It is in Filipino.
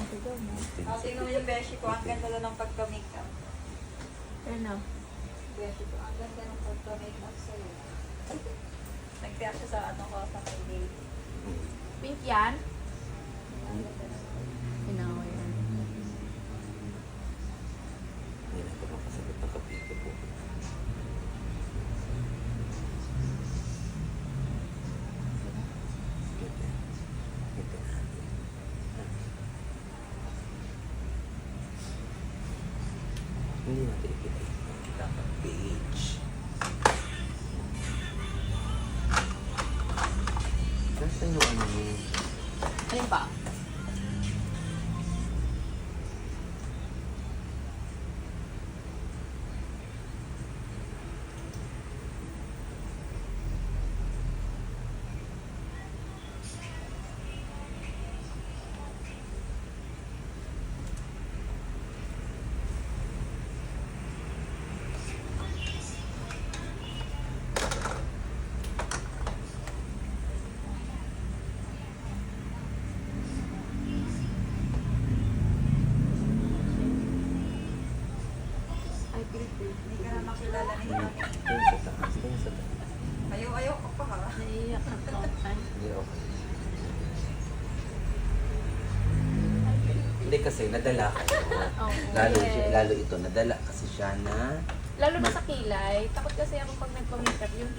Matigaw na. Tingnan mo yung beshi ko. Ang ganda na ng pagka-makeup. Ano? Beshi ko. Ang ganda ng pagka-makeup sa'yo. Nagtiyak siya sa ano ko, sa my day. Pink yan? Ang ganda na. Inawa yan. Hindi na ito makasagot ng kapito po. Ito. Hindi natin ipipit. Kita ka page. Nasaan yung ano mo? Alin pa? Ay, Pilipil. Hindi ka na makilala ni Honey. Tingin sa taas. Tingin sa taas. Ayaw ko pa ha. Naiiyak ako. Ay, Hindi, okay. ay, Pilipil. Hindi kasi nadala ka. Oo. Lalo ito, nadala kasi siya na Lalo na sa kilay. Takot kasi ako pag nagpa-makeup, yung